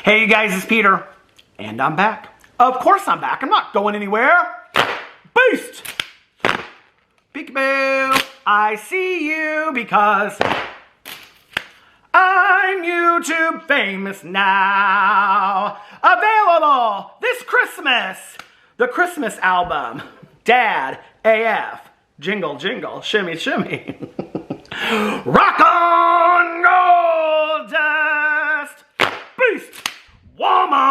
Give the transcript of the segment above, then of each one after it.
Hey you guys, it's Peter, and I'm back. Of course I'm back. I'm not going anywhere. Boost! Peekaboo! I see you because I'm YouTube famous now. Available this Christmas. The Christmas album. Dad AF. Jingle, jingle, shimmy, shimmy. Rock on, gold dust. Beast woman.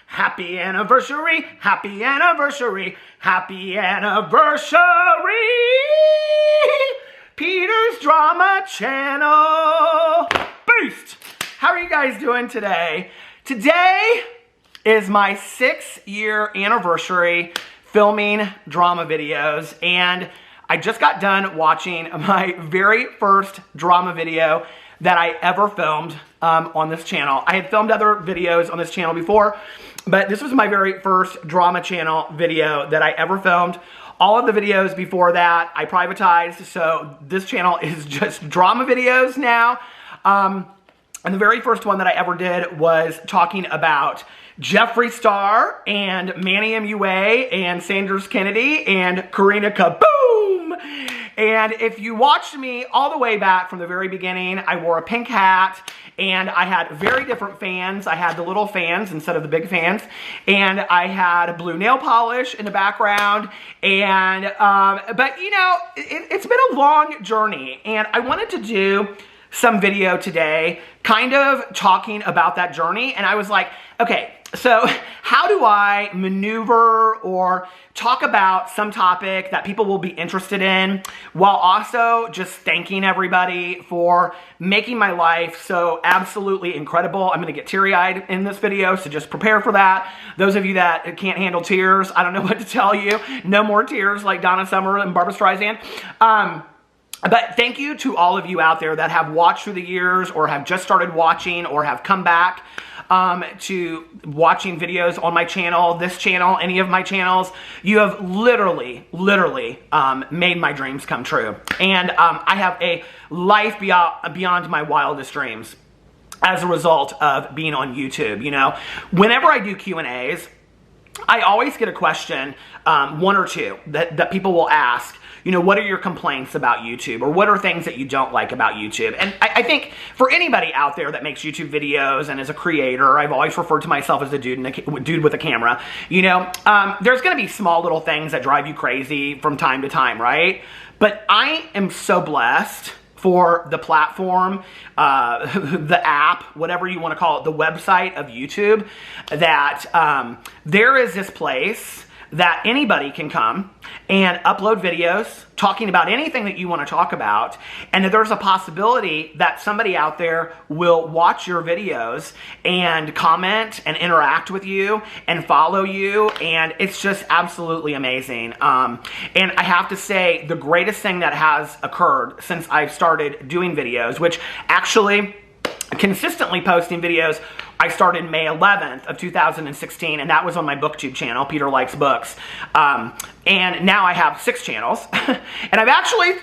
Happy anniversary, happy anniversary, happy anniversary. Peter's Drama Channel. Boost! How are you guys doing today? Today is my 6-year anniversary filming drama videos, and I just got done watching my very first drama video that I ever filmed on this channel. I had filmed other videos on this channel before, but this was my very first drama channel video that I ever filmed. All of the videos before that I privatized, so this channel is just drama videos now. And the very first one that I ever did was talking about Jeffree Star and Manny MUA and Sanders Kennedy and Karina Kaboom. And if you watched me all the way back from the very beginning, I wore a pink hat and I had very different fans. I had the little fans instead of the big fans, and I had blue nail polish in the background. And but you know, it's been a long journey, and I wanted to do some video today kind of talking about that journey. And I was like, okay, so how do I maneuver or talk about some topic that people will be interested in while also just thanking everybody for making my life so absolutely incredible? I'm gonna get teary-eyed in this video, so just prepare for that. Those of you that can't handle tears, I don't know what to tell you. No more tears like Donna Summer and Barbra Streisand. But thank you to all of you out there that have watched through the years or have just started watching or have come back to watching videos on my channel, this channel, any of my channels. You have literally made my dreams come true. And I have a life beyond my wildest dreams as a result of being on YouTube. You know, whenever I do Q&As, I always get a question, one or two, that people will ask. You know, what are your complaints about YouTube? Or what are things that you don't like about YouTube? And I think for anybody out there that makes YouTube videos and is a creator, I've always referred to myself as a dude with a camera. You know, there's going to be small little things that drive you crazy from time to time, right? But I am so blessed for the platform, the app, whatever you want to call it, the website of YouTube, that there is this place that anybody can come and upload videos talking about anything that you want to talk about, and that there's a possibility that somebody out there will watch your videos and comment and interact with you and follow you, and it's just absolutely amazing. And I have to say, the greatest thing that has occurred since I've started doing videos, which actually consistently posting videos, I started May 11th of 2016, and that was on my Booktube channel, Peter Likes Books. And now I have 6 channels. And I've actually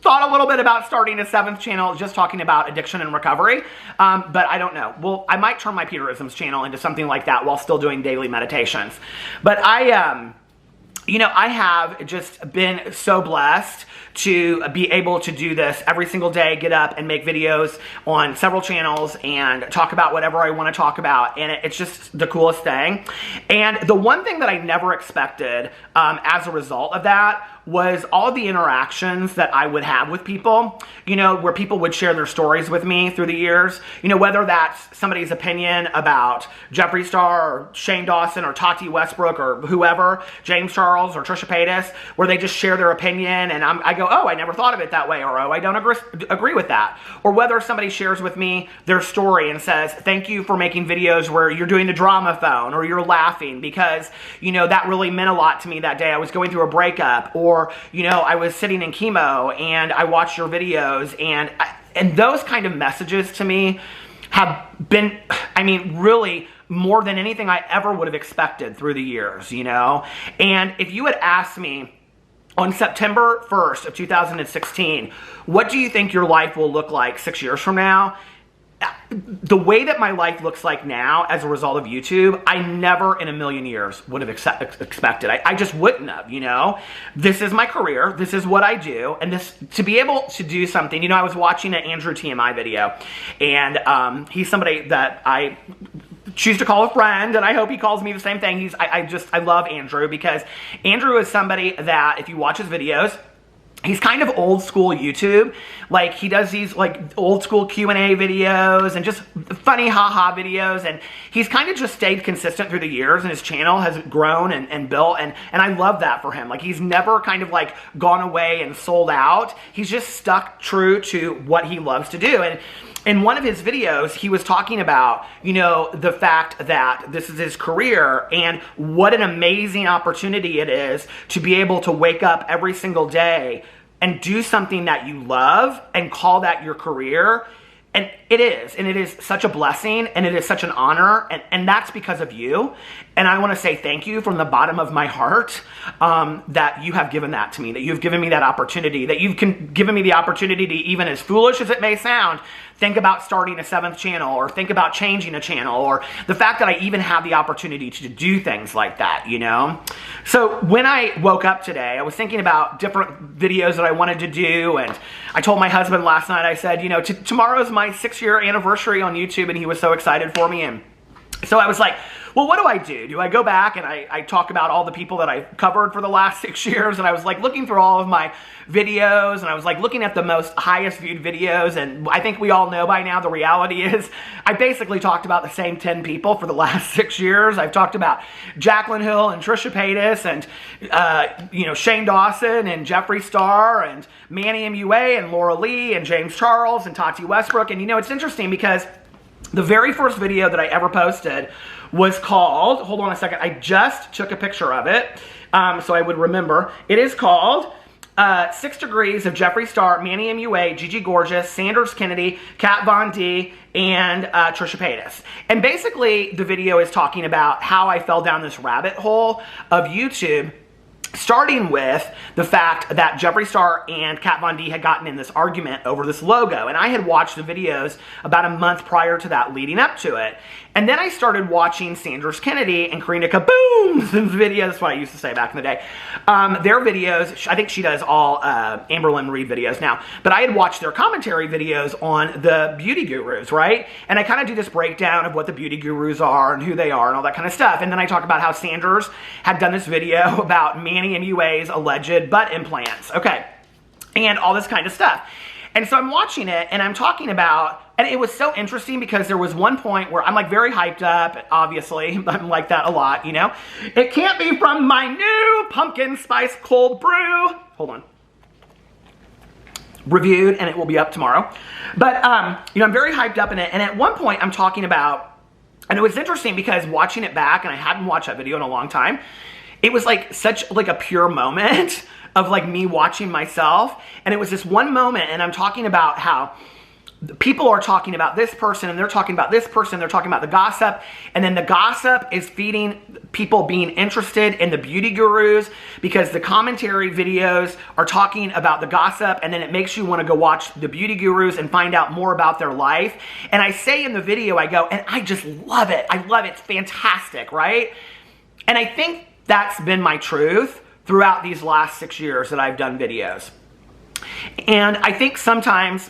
thought a little bit about starting a 7th channel just talking about addiction and recovery. But I don't know. Well, I might turn my Peterisms channel into something like that while still doing daily meditations. But you know, I have just been so blessed to be able to do this every single day, get up and make videos on several channels and talk about whatever I want to talk about. And it's just the coolest thing. And the one thing that I never expected as a result of that was all the interactions that I would have with people, you know, where people would share their stories with me through the years, you know, whether that's somebody's opinion about Jeffree Star or Shane Dawson or Tati Westbrook or whoever, James Charles or Trisha Paytas, where they just share their opinion and I go, oh, I never thought of it that way, or oh, I don't agree with that. Or whether somebody shares with me their story and says, thank you for making videos where you're doing the drama phone or you're laughing because, you know, that really meant a lot to me that day. I was going through a breakup, or you know, I was sitting in chemo and I watched your videos, and those kind of messages to me have been, I mean, really more than anything I ever would have expected through the years, you know? And if you had asked me on September 1st of 2016, what do you think your life will look like 6 years from now? The way that my life looks like now as a result of YouTube, I never in a million years would have expected. I just wouldn't have, you know? This is my career. This is what I do. And this, to be able to do something, you know, I was watching an Andrew TMI video, and he's somebody that I choose to call a friend, and I hope he calls me the same thing. I love Andrew, because Andrew is somebody that, if you watch his videos, he's kind of old school YouTube. Like, he does these like old school Q&A videos and just funny haha videos, and he's kind of just stayed consistent through the years, and his channel has grown and built, and I love that for him. Like, he's never kind of like gone away and sold out. He's just stuck true to what he loves to do. And in one of his videos, he was talking about, you know, the fact that this is his career and what an amazing opportunity it is to be able to wake up every single day and do something that you love and call that your career. And it is such a blessing, and it is such an honor, and that's because of you. And I want to say thank you from the bottom of my heart, that you have given that to me, that you've given me that opportunity, that you've given me the opportunity to, even as foolish as it may sound, think about starting a 7th channel, or think about changing a channel, or the fact that I even have the opportunity to do things like that, you know? So when I woke up today, I was thinking about different videos that I wanted to do, and I told my husband last night, I said, you know, tomorrow's my 6-year anniversary on YouTube, and he was so excited for me. And so I was like, well, what do I do? Do I go back and I talk about all the people that I've covered for the last 6 years? And I was like looking through all of my videos, and I was like looking at the most highest viewed videos, and I think we all know by now the reality is I basically talked about the same 10 people for the last 6 years. I've talked about Jaclyn Hill and Trisha Paytas, and you know, Shane Dawson and Jeffree Star and Manny MUA and Laura Lee and James Charles and Tati Westbrook. And you know, it's interesting because the very first video that I ever posted was called, hold on a second, I just took a picture of it, so I would remember. It is called 6 Degrees of Jeffree Star, Manny MUA, Gigi Gorgeous, Sanders Kennedy, Kat Von D, and Trisha Paytas. And basically, the video is talking about how I fell down this rabbit hole of YouTube, starting with the fact that Jeffree Star and Kat Von D had gotten in this argument over this logo. And I had watched the videos about a month prior to that, leading up to it. And then I started watching Sanders Kennedy and Karina Kaboom's videos. That's what I used to say back in the day. Their videos, I think she does all Amberlynn Reid videos now. But I had watched their commentary videos on the beauty gurus, right? And I kind of do this breakdown of what the beauty gurus are and who they are and all that kind of stuff. And then I talk about how Sanders had done this video about Manny MUA's alleged butt implants. Okay. And all this kind of stuff. And so I'm watching it, and I'm talking about, and it was so interesting because there was one point where I'm like very hyped up, obviously, I'm like that a lot, you know. It can't be from my new pumpkin spice cold brew. Hold on. Reviewed, and it will be up tomorrow. But, you know, I'm very hyped up in it, and at one point I'm talking about, and it was interesting because watching it back, and I hadn't watched that video in a long time, it was like such like a pure moment of like me watching myself. And it was this one moment, and I'm talking about how people are talking about this person, and they're talking about this person, they're talking about the gossip, and then the gossip is feeding people being interested in the beauty gurus because the commentary videos are talking about the gossip, and then it makes you want to go watch the beauty gurus and find out more about their life. And I say in the video, I go, and I just love it. I love it. It's fantastic, right? And I think that's been my truth throughout these last 6 years that I've done videos. And I think sometimes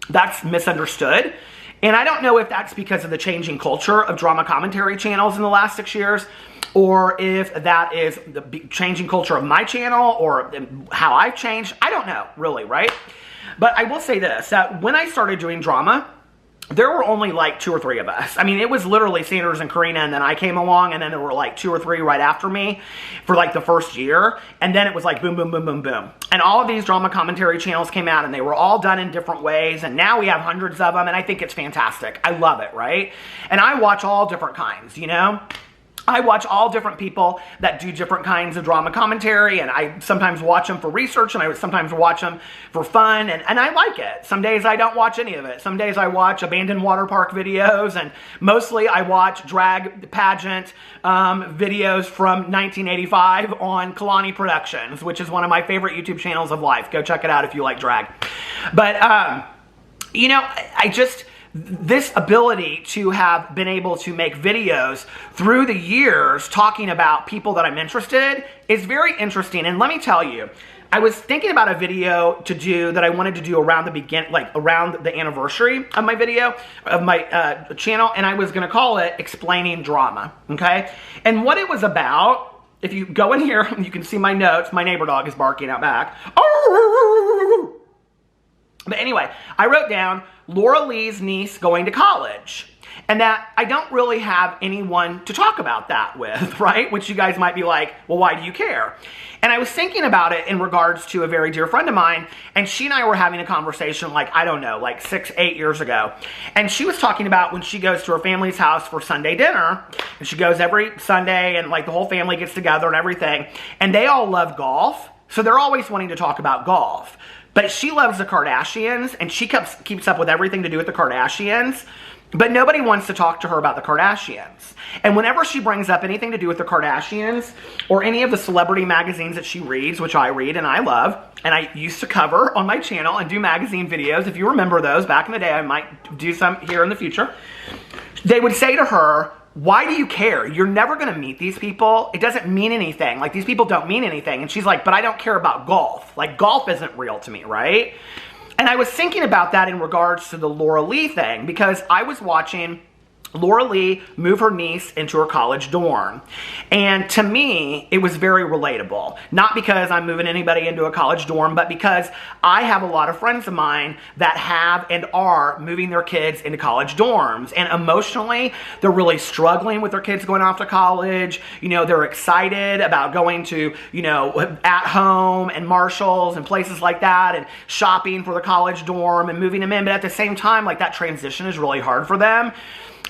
that's misunderstood. And I don't know if that's because of the changing culture of drama commentary channels in the last 6 years, or if that is the changing culture of my channel, or how I've changed. I don't know, really, right? But I will say this, that when I started doing drama, there were only like 2 or 3 of us. I mean, it was literally Sanders and Karina, and then I came along, and then there were like 2 or 3 right after me for like the first year. And then it was like boom, boom, boom, boom, boom. And all of these drama commentary channels came out, and they were all done in different ways. And now we have hundreds of them, and I think it's fantastic. I love it, right? And I watch all different kinds, you know? I watch all different people that do different kinds of drama commentary, and I sometimes watch them for research, and I sometimes watch them for fun, and I like it. Some days I don't watch any of it. Some days I watch abandoned water park videos, and mostly I watch drag pageant videos from 1985 on Kalani Productions, which is one of my favorite YouTube channels of life. Go check it out if you like drag. But, you know, this ability to have been able to make videos through the years talking about people that I'm interested is very interesting. And let me tell you, I was thinking about a video to do that I wanted to do around around the anniversary of my video, of my channel, and I was going to call it Explaining Drama, okay? And what it was about, if you go in here, you can see my notes. My neighbor dog is barking out back. But anyway, I wrote down Laura Lee's niece going to college, and that I don't really have anyone to talk about that with, right? Which you guys might be like, well, why do you care? And I was thinking about it in regards to a very dear friend of mine, and she and I were having a conversation like, I don't know, like 6-8 years ago. And she was talking about when she goes to her family's house for Sunday dinner, and she goes every Sunday, and like the whole family gets together and everything, and they all love golf, so they're always wanting to talk about golf. But she loves the Kardashians, and she keeps up with everything to do with the Kardashians, but nobody wants to talk to her about the Kardashians. And whenever she brings up anything to do with the Kardashians, or any of the celebrity magazines that she reads, which I read and I love, and I used to cover on my channel and do magazine videos, if you remember those, back in the day, I might do some here in the future, they would say to her, why do you care? You're never going to meet these people. It doesn't mean anything. Like, these people don't mean anything. And she's like, but I don't care about golf. Like, golf isn't real to me, right? And I was thinking about that in regards to the Laura Lee thing, because I was watching Laura Lee move her niece into her college dorm. And to me, it was very relatable. Not because I'm moving anybody into a college dorm, but because I have a lot of friends of mine that have and are moving their kids into college dorms. And emotionally, they're really struggling with their kids going off to college. You know, they're excited about going to, you know, At Home and Marshalls and places like that, and shopping for the college dorm and moving them in. But at the same time, like, that transition is really hard for them.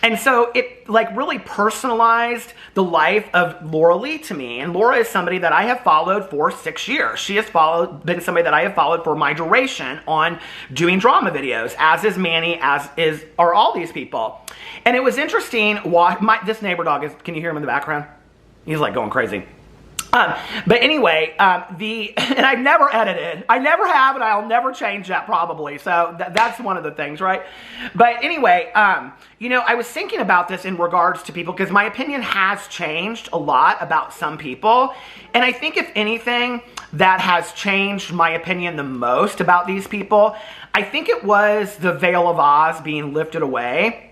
And so it like really personalized the life of Laura Lee to me. And Laura is somebody that I have followed for 6 years. She has been somebody that I have followed for my duration on doing drama videos, as is Manny, are all these people. And it was interesting. This neighbor dog is, can you hear him in the background? He's like going crazy. But anyway, and I've never edited. I never have, and I'll never change that probably. So that's one of the things, right? But anyway, you know, I was thinking about this in regards to people, because my opinion has changed a lot about some people. And I think if anything that has changed my opinion the most about these people, I think it was the veil of Oz being lifted away.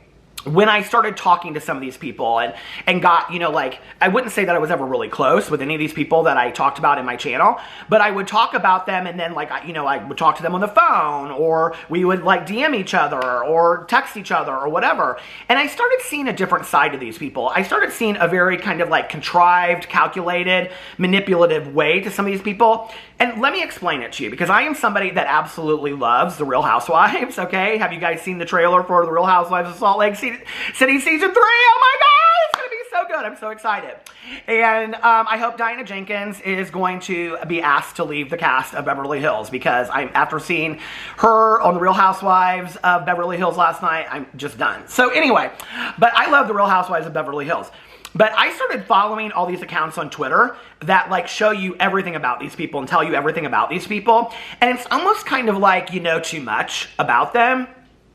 When I started talking to some of these people and got, you know, like, I wouldn't say that I was ever really close with any of these people that I talked about in my channel, but I would talk about them, and then, like, you know, I would talk to them on the phone, or we would, like, DM each other or text each other or whatever. And I started seeing a different side of these people. I started seeing a very kind of like contrived, calculated, manipulative way to some of these people. And let me explain it to you, because I am somebody that absolutely loves the Real Housewives, okay? Have you guys seen the trailer for the Real Housewives of Salt Lake City Season 3? Oh my God, it's going to be so good. I'm so excited. And I hope Diana Jenkins is going to be asked to leave the cast of Beverly Hills, because after seeing her on the Real Housewives of Beverly Hills last night, I'm just done. So anyway, but I love the Real Housewives of Beverly Hills. But I started following all these accounts on Twitter that like show you everything about these people and tell you everything about these people. And it's almost kind of like you know too much about them.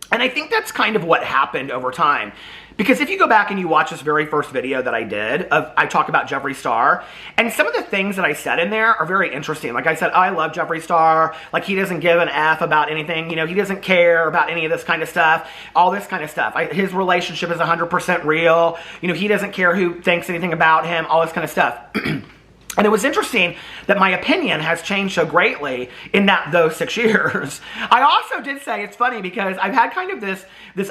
And I think that's kind of what happened over time. Because if you go back and you watch this very first video that I did, I talk about Jeffree Star, and some of the things that I said in there are very interesting. Like I said, I love Jeffree Star. Like, he doesn't give an F about anything. You know, he doesn't care about any of this kind of stuff. All this kind of stuff. His relationship is 100% real. You know, he doesn't care who thinks anything about him. All this kind of stuff. And it was interesting that my opinion has changed so greatly in those 6 years. I also did say, it's funny because I've had kind of this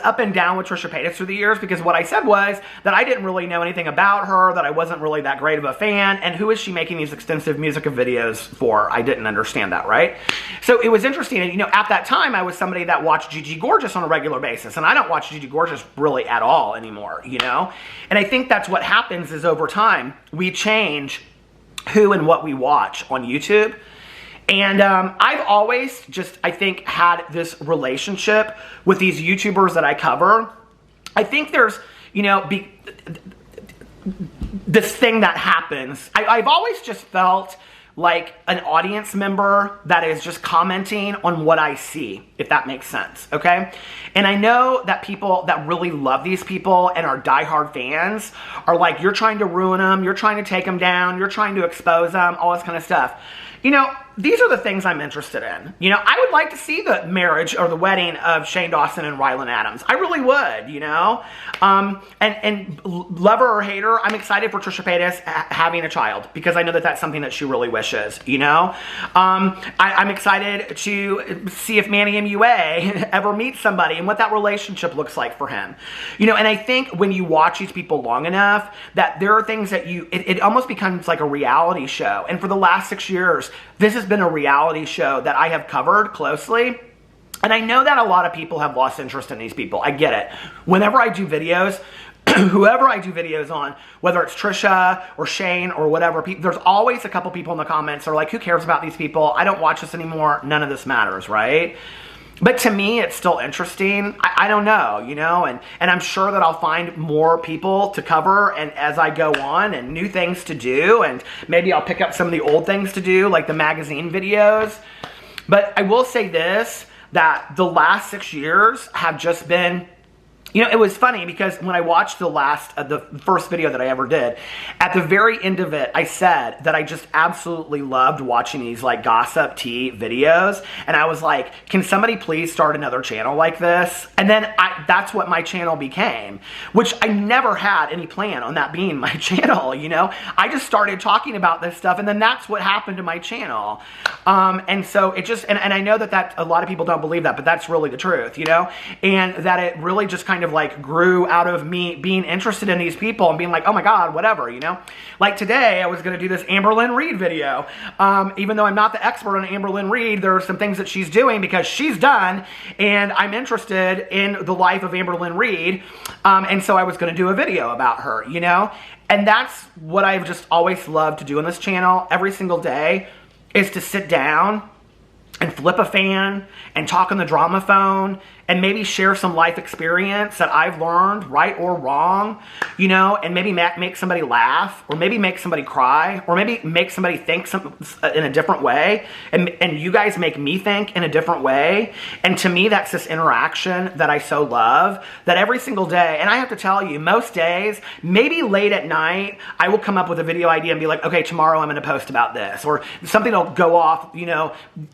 up and down with Trisha Paytas through the years, because what I said was that I didn't really know anything about her, that I wasn't really that great of a fan, and who is she making these extensive music videos for? I didn't understand that, right? So it was interesting, and at that time I was somebody that watched Gigi Gorgeous on a regular basis, and I don't watch Gigi Gorgeous really at all anymore, And I think that's what happens is over time, we change who and what we watch on YouTube. And I've always just, I think, had this relationship with these YouTubers that I cover. I think there's, this thing that happens. I've always just felt like an audience member that is just commenting on what I see, if that makes sense, okay? And I know that people that really love these people and are diehard fans are like, you're trying to ruin them, you're trying to take them down, you're trying to expose them, all this kind of stuff. These are the things I'm interested in. I would like to see the marriage or the wedding of Shane Dawson and Rylan Adams. I really would, And lover or hater, I'm excited for Trisha Paytas having a child, because I know that that's something that she really wishes, I'm excited to see if Manny MUA ever meets somebody and what that relationship looks like for him. And I think when you watch these people long enough, that there are things that it almost becomes like a reality show. And for the last 6 years, this has been a reality show that I have covered closely. And I know that a lot of people have lost interest in these people. I get it. Whenever I do videos, whoever I do videos on, whether it's Trisha or Shane or whatever, there's always a couple people in the comments that are like, who cares about these people? I don't watch this anymore. None of this matters, right? But to me, it's still interesting. I don't know, and I'm sure that I'll find more people to cover and as I go on, and new things to do, and maybe I'll pick up some of the old things to do, like the magazine videos. But I will say this, that the last 6 years have just been, it was funny because when I watched the first video that I ever did, at the very end of it, I said that I just absolutely loved watching these like gossip tea videos. And I was like, can somebody please start another channel like this? And then that's what my channel became, which I never had any plan on that being my channel, I just started talking about this stuff, and then that's what happened to my channel. And so it just, and I know that a lot of people don't believe that, but that's really the truth, and that it really just kind of like grew out of me being interested in these people and being like, oh my God, whatever, Like today, I was going to do this Amberlynn Reid video. Even though I'm not the expert on Amberlynn Reid, there are some things that she's doing because she's done, and I'm interested in the life of Amberlynn Reid. And so I was going to do a video about her, And that's what I've just always loved to do on this channel every single day, is to sit down and flip a fan and talk on the drama phone and maybe share some life experience that I've learned, right or wrong, and maybe make somebody laugh, or maybe make somebody cry, or maybe make somebody think in a different way, and you guys make me think in a different way. And to me, that's this interaction that I so love, that every single day, and I have to tell you, most days, maybe late at night, I will come up with a video idea and be like, okay, tomorrow I'm gonna post about this, or something will go off,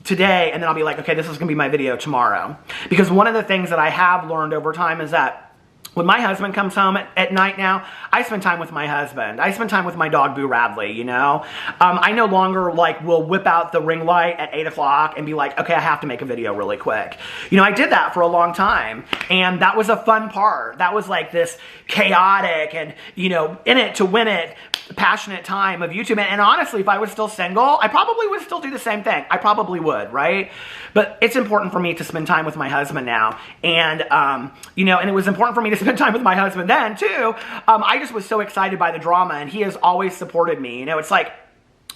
today, and then I'll be like, okay, this is gonna be my video tomorrow. Because one of the things that I have learned over time is that when my husband comes home at night now, I spend time with my husband. I spend time with my dog, Boo Radley, I no longer will whip out the ring light at 8 o'clock and be like, okay, I have to make a video really quick. I did that for a long time, and that was a fun part. That was like this chaotic and, in it to win it, passionate time of YouTube. And honestly, if I was still single, I probably would still do the same thing. I probably would, right? But it's important for me to spend time with my husband now. And, and it was important for me to spend time with my husband then too. I just was so excited by the drama, and he has always supported me. It's like,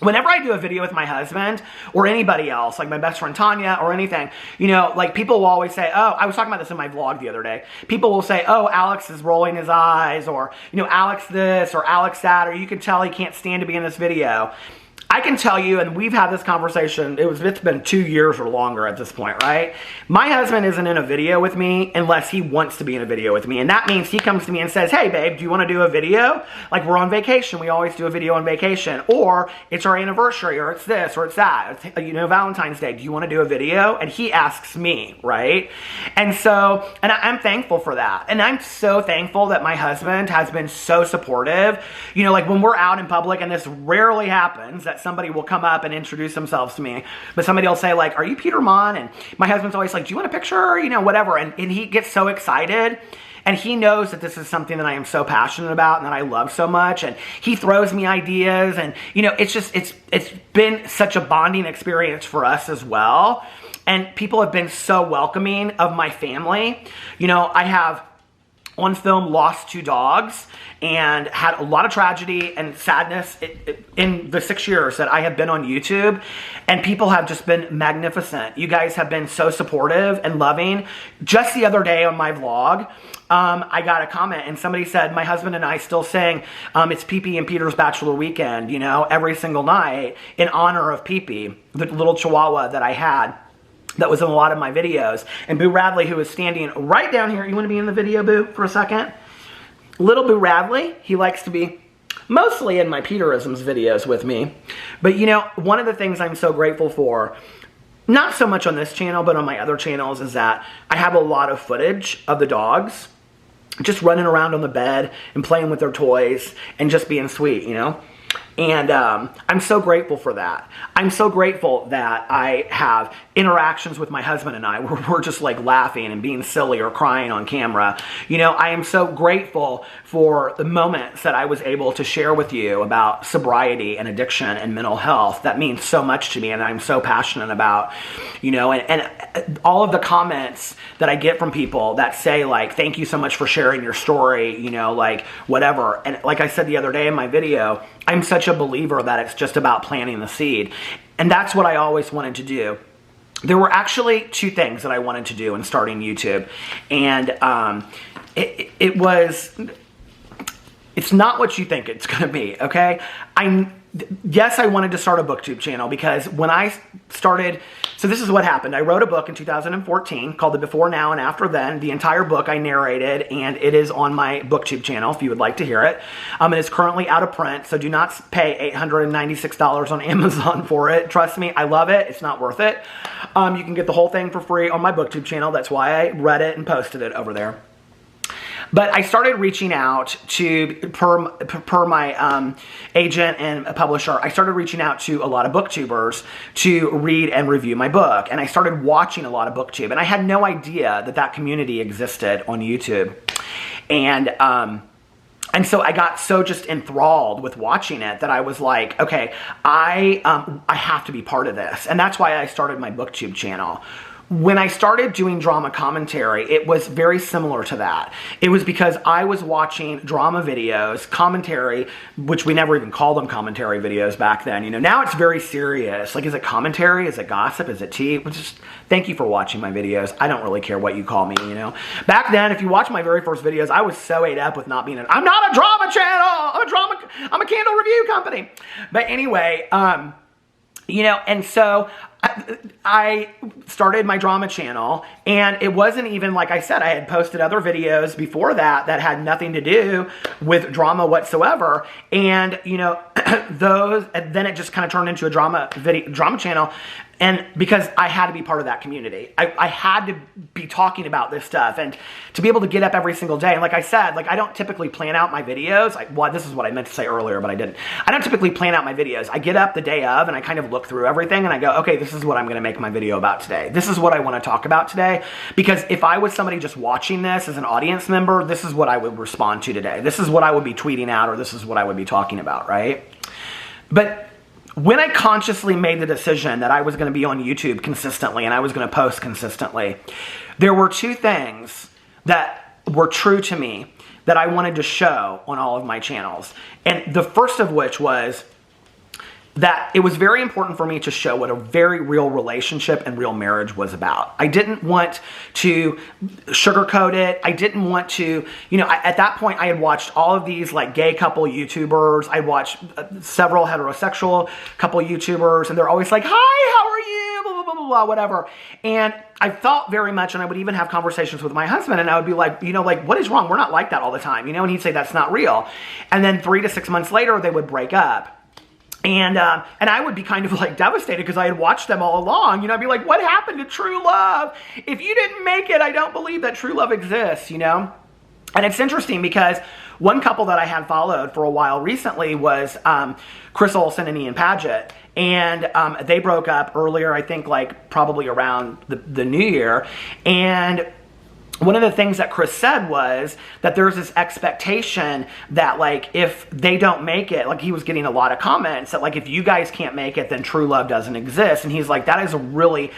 whenever I do a video with my husband or anybody else, like my best friend Tanya or anything, people will always say, oh, I was talking about this in my vlog the other day. People will say, oh, Alex is rolling his eyes, or, Alex this or Alex that, or you can tell he can't stand to be in this video. I can tell you, and we've had this conversation, it's been 2 years or longer at this point, right? My husband isn't in a video with me unless he wants to be in a video with me. And that means he comes to me and says, hey babe, do you want to do a video? Like, we're on vacation. We always do a video on vacation. Or it's our anniversary, or it's this, or it's that. It's, you know, Valentine's Day. Do you want to do a video? And he asks me, right? And so, and I'm thankful for that. And I'm so thankful that my husband has been so supportive. You know, like when we're out in public, and this rarely happens, that somebody will come up and introduce themselves to me, but somebody will say like, are you Peter Monn? And my husband's always like, do you want a picture? You know, whatever. And he gets so excited, and he knows that this is something that I am so passionate about and that I love so much. And he throws me ideas, and you know, it's just, it's been such a bonding experience for us as well. And people have been so welcoming of my family. You know, I have on film lost 2 dogs and had a lot of tragedy and sadness in the 6 years that I have been on YouTube, and people have just been magnificent. You guys have been so supportive and loving. Just the other day on my vlog, I got a comment, and somebody said, my husband and I still sing It's Pee-Pee and Peter's Bachelor Weekend, you know, every single night in honor of Pee-Pee, the little chihuahua that I had that was in a lot of my videos. And Boo Radley, who is standing right down here. You want to be in the video, Boo, for a second? Little Boo Radley, he likes to be mostly in my Peterisms videos with me. But you know, one of the things I'm so grateful for, not so much on this channel, but on my other channels, is that I have a lot of footage of the dogs just running around on the bed and playing with their toys and just being sweet, you know? And I'm so grateful for that. I'm so grateful that I have interactions with my husband and I where we're just like laughing and being silly or crying on camera. You know, I am so grateful for the moments that I was able to share with you about sobriety and addiction and mental health. That means so much to me, and I'm so passionate about, you know, and all of the comments that I get from people that say like, thank you so much for sharing your story, you know, like whatever. And like I said the other day in my video, I'm such a believer that it's just about planting the seed. And that's what I always wanted to do. There were actually 2 things that I wanted to do in starting YouTube. And it's not what you think it's going to be, okay? Yes, I wanted to start a Booktube channel because when I started, so this is what happened. I wrote a book in 2014 called The Before, Now, and After Then. The entire book I narrated, and it is on my Booktube channel if you would like to hear it. It is currently out of print, so do not pay $896 on Amazon for it. Trust me, I love it. It's not worth it. You can get the whole thing for free on my Booktube channel. That's why I read it and posted it over there. But I started reaching out to, per my agent and publisher, I started reaching out to a lot of booktubers to read and review my book. And I started watching a lot of booktube. And I had no idea that that community existed on YouTube. And so I got so just enthralled with watching it that I was like, okay, I have to be part of this. And that's why I started my Booktube channel. When I started doing drama commentary, it was very similar to that. It was because I was watching drama videos, commentary, which we never even called them commentary videos back then. You know, now it's very serious. Like, is it commentary? Is it gossip? Is it tea? Just thank you for watching my videos. I don't really care what you call me, you know. Back then, if you watch my very first videos, I was so ate up with not being I'm not a drama channel. I'm a candle review company. But anyway, you know, and so I started my drama channel, and it wasn't even, like I said, I had posted other videos before that had nothing to do with drama whatsoever. And, you know, and then it just kind of turned into a drama channel. And because I had to be part of that community, I had to be talking about this stuff, and to be able to get up every single day. And like I said, like I don't typically plan out my videos. Well, this is what I meant to say earlier, but I didn't. I don't typically plan out my videos. I get up the day of and I kind of look through everything and I go, okay, this is what I'm going to make my video about today. This is what I want to talk about today. Because if I was somebody just watching this as an audience member, this is what I would respond to today. This is what I would be tweeting out, or this is what I would be talking about, right? But when I consciously made the decision that I was going to be on YouTube consistently and I was going to post consistently, there were 2 things that were true to me that I wanted to show on all of my channels. And the first of which was that it was very important for me to show what a very real relationship and real marriage was about. I didn't want to sugarcoat it. I didn't want to, at that point I had watched all of these like gay couple YouTubers. I watched several heterosexual couple YouTubers, and they're always like, hi, how are you? Blah, blah, blah, blah, blah, whatever. And I felt very much, and I would even have conversations with my husband, and I would be like, what is wrong? We're not like that all the time, and he'd say, that's not real. And then 3 to 6 months later, they would break up. And I would be kind of like devastated because I had watched them all along. I'd be like, what happened to true love? If you didn't make it, I don't believe that true love exists, And it's interesting because one couple that I had followed for a while recently was Chris Olsen and Ian Paget. And they broke up earlier, I think like probably around the new year. And one of the things that Chris said was that there's this expectation that like if they don't make it, like he was getting a lot of comments that like if you guys can't make it, then true love doesn't exist. And he's like, that is really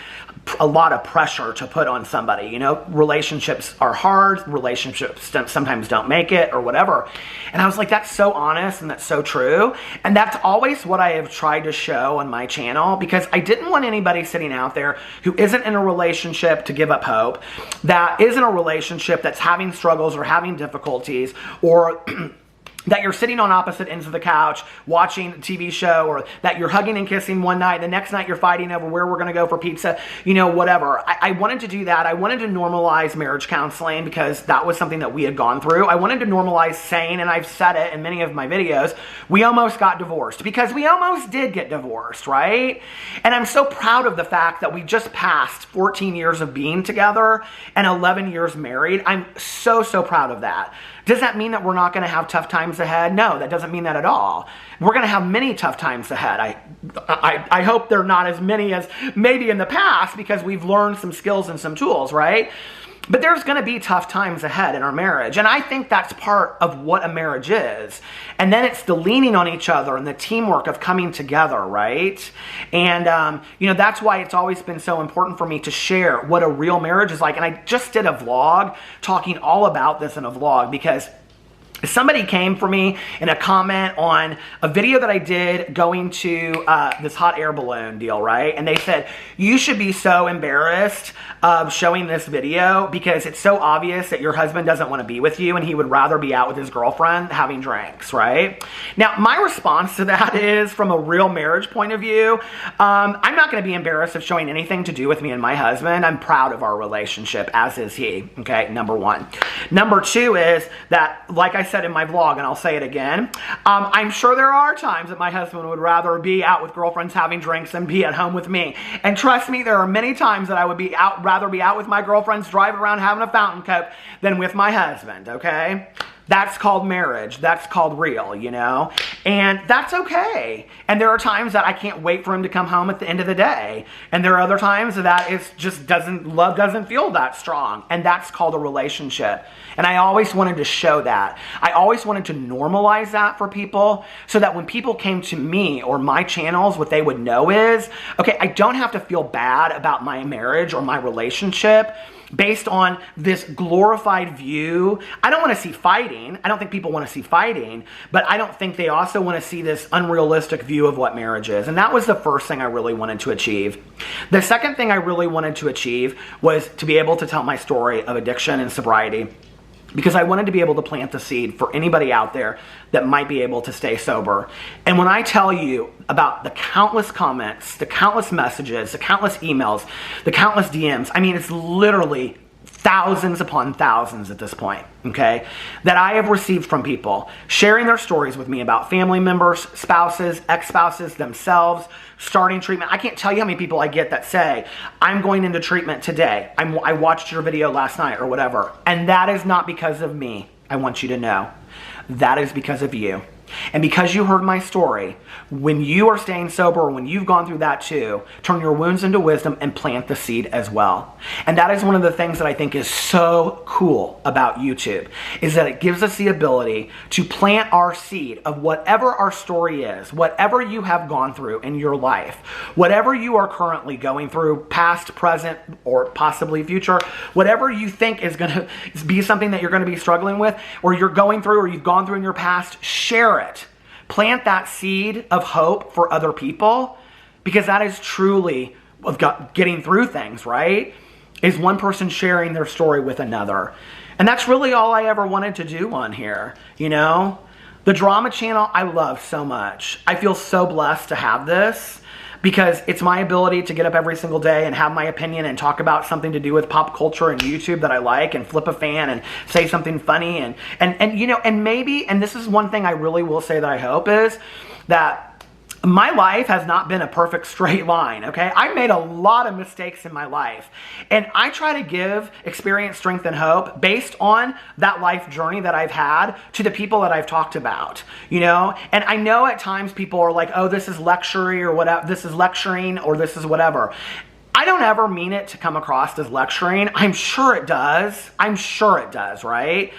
a lot of pressure to put on somebody. Relationships are hard, relationships sometimes don't make it or whatever. And I was like, that's so honest and that's so true. And that's always what I have tried to show on my channel, because I didn't want anybody sitting out there who isn't in a relationship to give up hope, that is in a relationship that's having struggles or having difficulties, or that you're sitting on opposite ends of the couch watching a TV show, or that you're hugging and kissing one night, the next night you're fighting over where we're going to go for pizza, whatever. I wanted to do that. I wanted to normalize marriage counseling because that was something that we had gone through. I wanted to normalize saying, and I've said it in many of my videos, we almost got divorced, because we almost did get divorced, right? And I'm so proud of the fact that we just passed 14 years of being together and 11 years married. I'm so, so proud of that. Does that mean that we're not going to have tough times ahead? No, that doesn't mean that at all. We're going to have many tough times ahead. I hope they're not as many as maybe in the past, because we've learned some skills and some tools, right? But there's going to be tough times ahead in our marriage. And I think that's part of what a marriage is. And then it's the leaning on each other and the teamwork of coming together, right? And, that's why it's always been so important for me to share what a real marriage is like. And I just did a vlog talking all about this in a vlog, because somebody came for me in a comment on a video that I did going to this hot air balloon deal, right? And they said, you should be so embarrassed of showing this video because it's so obvious that your husband doesn't want to be with you and he would rather be out with his girlfriend having drinks, right? Now, my response to that is, from a real marriage point of view, I'm not going to be embarrassed of showing anything to do with me and my husband. I'm proud of our relationship, as is he, okay? Number one. Number two is that, like I said in my vlog, and I'll say it again, I'm sure there are times that my husband would rather be out with girlfriends having drinks than be at home with me. And trust me, there are many times that I would rather be out with my girlfriends driving around having a fountain coke than with my husband, okay? That's called marriage. That's called real, And that's okay. And there are times that I can't wait for him to come home at the end of the day. And there are other times that it's just love doesn't feel that strong. And that's called a relationship. And I always wanted to show that. I always wanted to normalize that for people, so that when people came to me or my channels, what they would know is, okay, I don't have to feel bad about my marriage or my relationship based on this glorified view. I don't want to see fighting. I don't think people want to see fighting, but I don't think they also want to see this unrealistic view of what marriage is. And that was the first thing I really wanted to achieve. The second thing I really wanted to achieve was to be able to tell my story of addiction and sobriety, because I wanted to be able to plant the seed for anybody out there that might be able to stay sober. And when I tell you about the countless comments, the countless messages, the countless emails, the countless DMs, I mean, it's literally thousands upon thousands at this point, okay, that I have received from people sharing their stories with me about family members, spouses, ex-spouses, themselves, starting treatment. I can't tell you how many people I get that say, I'm going into treatment today. I watched your video last night or whatever. And that is not because of me. I want you to know. That is because of you. And because you heard my story, when you are staying sober, or when you've gone through that too, turn your wounds into wisdom and plant the seed as well. And that is one of the things that I think is so cool about YouTube, is that it gives us the ability to plant our seed of whatever our story is, whatever you have gone through in your life, whatever you are currently going through, past, present, or possibly future, whatever you think is going to be something that you're going to be struggling with, or you're going through, or you've gone through in your past, share it. plant that seed of hope for other people, because that is truly getting through things, right? Is one person sharing their story with another. And that's really all I ever wanted to do on here, you know? The drama channel I love so much. I feel so blessed to have this, because it's my ability to get up every single day and have my opinion and talk about something to do with pop culture and YouTube that I like, and flip a fan and say something funny, and you know, and maybe, and this is one thing I really will say that I hope, is that my life has not been a perfect straight line, okay? I made a lot of mistakes in my life, and I try to give experience, strength, and hope based on that life journey that I've had to the people that I've talked about, you know? And I know at times people are like, oh, this is lecturing or whatever, this is lecturing or this is whatever. I don't ever mean it to come across as lecturing. I'm sure it does. I'm sure it does, right?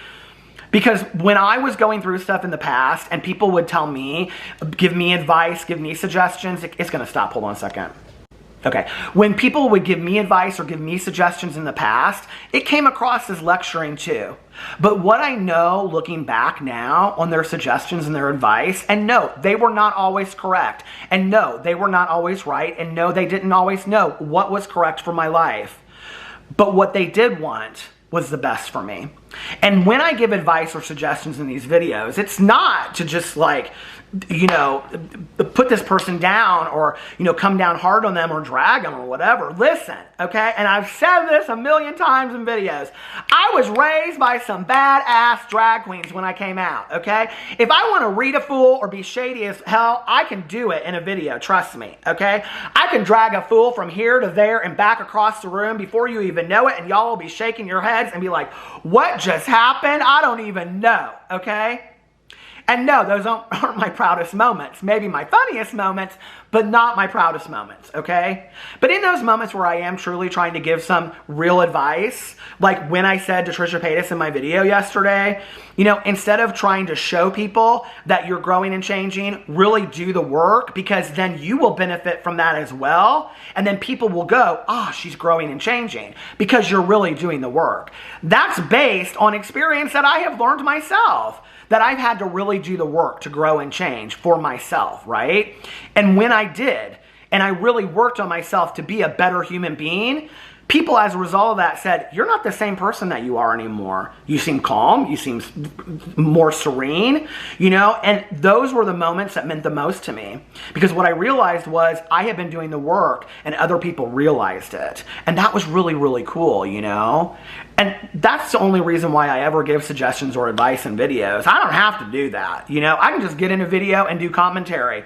Because when I was going through stuff in the past and people would tell me, give me advice, give me suggestions, it's gonna stop, hold on a second. Okay, when people would give me advice or give me suggestions in the past, it came across as lecturing too. But what I know looking back now on their suggestions and their advice, and no, they were not always correct, and no, they were not always right, and no, they didn't always know what was correct for my life. But what they did want was the best for me. And when I give advice or suggestions in these videos, it's not to just like, you know, put this person down or, you know, come down hard on them or drag them or whatever. Listen, okay? And I've said this a million times in videos. I was raised by some badass drag queens when I came out, okay? If I want to read a fool or be shady as hell, I can do it in a video, trust me, okay? I can drag a fool from here to there and back across the room before you even know it, and y'all will be shaking your heads and be like, what just happened? I don't even know, okay? And no, those aren't my proudest moments. Maybe my funniest moments, but not my proudest moments, okay? But in those moments where I am truly trying to give some real advice, like when I said to Trisha Paytas in my video yesterday, you know, instead of trying to show people that you're growing and changing, really do the work, because then you will benefit from that as well. And then people will go, oh, she's growing and changing, because you're really doing the work. That's based on experience that I have learned myself, that I've had to really do the work to grow and change for myself, right? And when I did, and I really worked on myself to be a better human being, people as a result of that said, you're not the same person that you are anymore. You seem calm, you seem more serene, you know? And those were the moments that meant the most to me. Because what I realized was I had been doing the work and other people realized it. And that was really, really cool, you know? And that's the only reason why I ever give suggestions or advice in videos. I don't have to do that, you know? I can just get in a video and do commentary.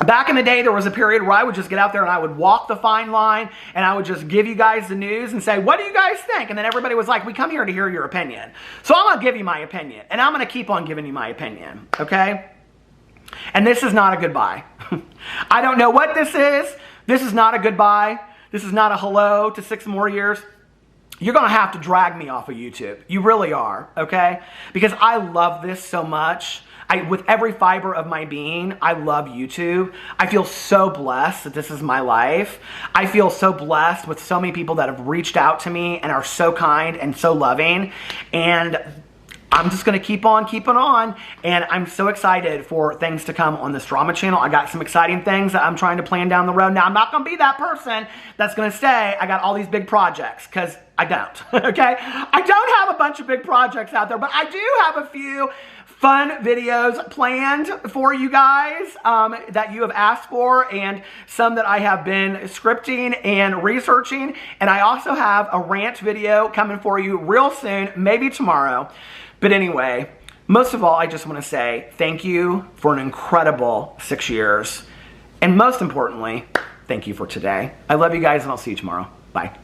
Back in the day, there was a period where I would just get out there and I would walk the fine line and I would just give you guys the news and say, what do you guys think? And then everybody was like, we come here to hear your opinion. So I'm going to give you my opinion, and I'm going to keep on giving you my opinion, okay? And this is not a goodbye. I don't know what this is. This is not a goodbye. This is not a hello to 6 more years. You're going to have to drag me off of YouTube. You really are, okay? Because I love this so much. With every fiber of my being, I love YouTube. I feel so blessed that this is my life. I feel so blessed with so many people that have reached out to me and are so kind and so loving. And I'm just going to keep on keeping on. And I'm so excited for things to come on this drama channel. I got some exciting things that I'm trying to plan down the road. Now, I'm not going to be that person that's going to say I got all these big projects, because I don't, okay? I don't have a bunch of big projects out there, but I do have a few fun videos planned for you guys that you have asked for, and some that I have been scripting and researching. And I also have a rant video coming for you real soon, maybe tomorrow. But anyway, most of all, I just want to say thank you for an incredible 6 years. And most importantly, thank you for today. I love you guys, and I'll see you tomorrow. Bye.